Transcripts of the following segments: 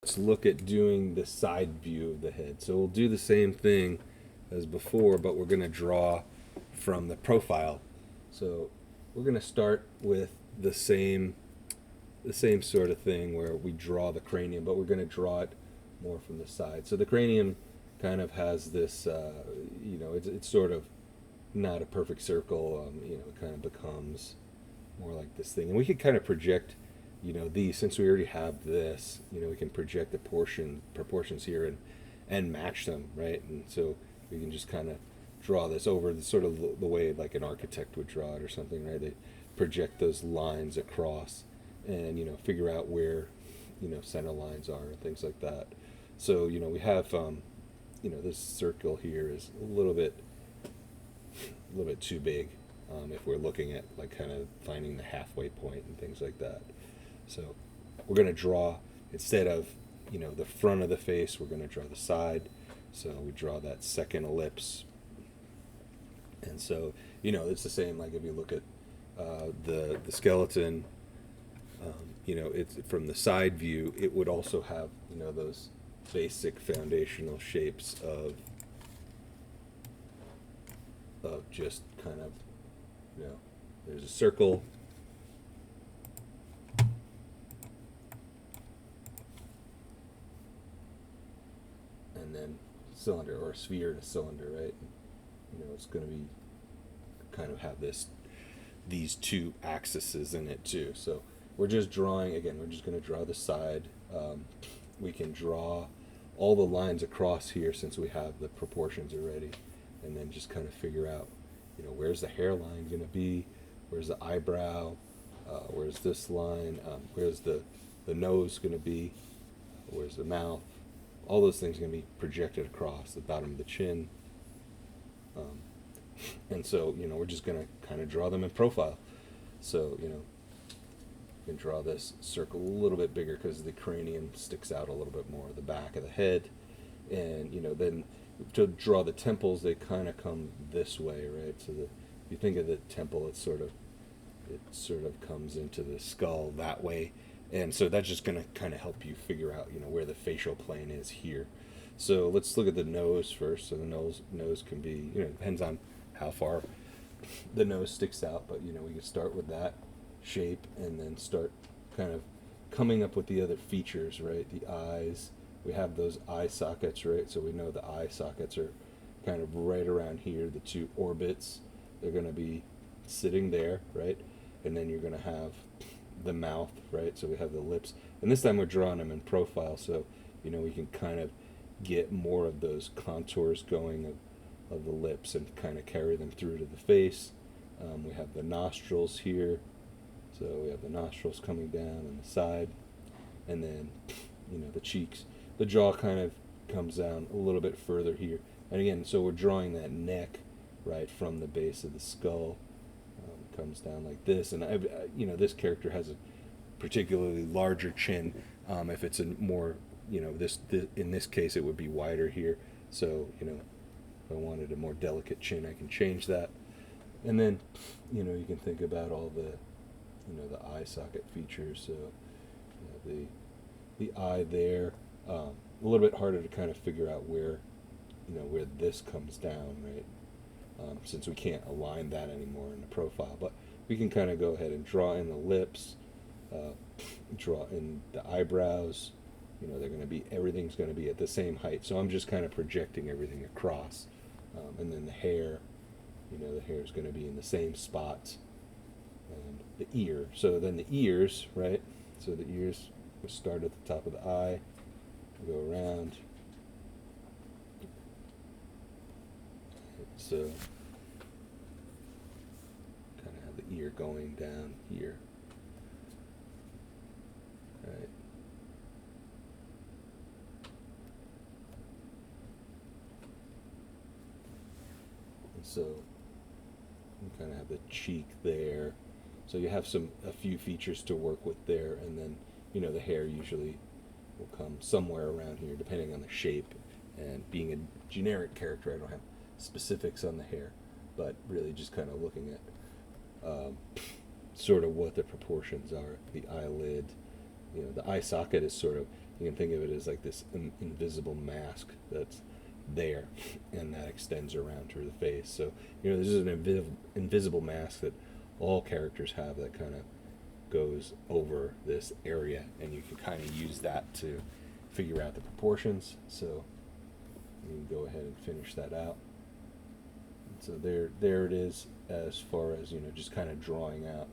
Let's look at doing the side view of the head. So we'll do the same thing as before, but we're going to draw from the profile. So we're going to start with the same sort of thing where we draw the cranium, but we're going to draw it more from the side. So the cranium kind of has this, it's sort of not a perfect circle. It kind of becomes more like this thing, and we could kind of project, these, since we already have this, we can project the proportions here and match them, right? And so we can just kind of draw this over the sort of the way like an architect would draw it or something, right? They project those lines across and figure out where center lines are and things like that. So we have this circle here is a little bit too big, if we're looking at like kind of finding the halfway point and things like that. So we're going to draw, instead of the front of the face, we're going to draw the side. So we draw that second ellipse, and so it's the same. Like if you look at the skeleton, it's from the side view. It would also have those basic foundational shapes of just kind of there's a circle, and then cylinder, or a sphere and a cylinder, right? It's going to be kind of have these two axes in it too. So we're just drawing again. We're just going to draw the side. We can draw all the lines across here since we have the proportions already, and then just kind of figure out, where's the hairline going to be, where's the eyebrow, where's this line, where's the nose going to be, where's the mouth. All those things are going to be projected across the bottom of the chin. And so, we're just going to kind of draw them in profile. So, you can draw this circle a little bit bigger because the cranium sticks out a little bit more, the back of the head. And, then to draw the temples, they kind of come this way, right? So if you think of the temple, it sort of comes into the skull that way. And so that's just going to kind of help you figure out, where the facial plane is here. So let's look at the nose first. So the nose can be, depends on how far the nose sticks out, but we can start with that shape and then start kind of coming up with the other features, right? The eyes, we have those eye sockets, right? So we know the eye sockets are kind of right around here. The two orbits, they're going to be sitting there, right? And then you're going to have the mouth, right? So we have the lips, and this time we're drawing them in profile, so we can kind of get more of those contours going of the lips and kind of carry them through to the face. We have the nostrils here, so we have the nostrils coming down on the side, and then the cheeks. The jaw kind of comes down a little bit further here, and again, so we're drawing that neck right from the base of the skull. Comes down like this, and this character has a particularly larger chin. If it's a more, this in this case it would be wider here. So if I wanted a more delicate chin, I can change that. And then you can think about all the eye socket features. So the eye there, a little bit harder to kind of figure out where this comes down, right? Since we can't align that anymore in the profile. But we can kind of go ahead and draw in the lips, draw in the eyebrows. Everything's going to be at the same height. So I'm just kind of projecting everything across. And then the hair, the hair is going to be in the same spots. And the ear. So then the ears, right? So the ears will start at the top of the eye, go around. So kind of have the ear going down here. Right. And so you kind of have the cheek there. So you have a few features to work with there, and then the hair usually will come somewhere around here depending on the shape. And being a generic character, I don't have specifics on the hair, but really just kind of looking at sort of what the proportions are. The eyelid, the eye socket is sort of You can think of it as like this invisible mask that's there, and that extends around through the face. So this is an invisible mask that all characters have that kind of goes over this area, and you can kind of use that to figure out the proportions. So you can go ahead and finish that out. And so there it is, as far as just kind of drawing out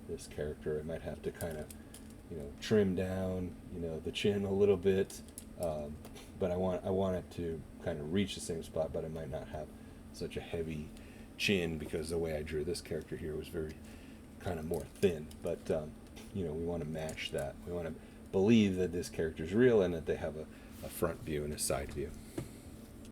this character. I might have to kind of trim down the chin a little bit, but I want it to kind of reach the same spot, but I might not have such a heavy chin, because the way I drew this character here was very kind of more thin. But we want to match that. We want to believe that this character is real and that they have a front view and a side view.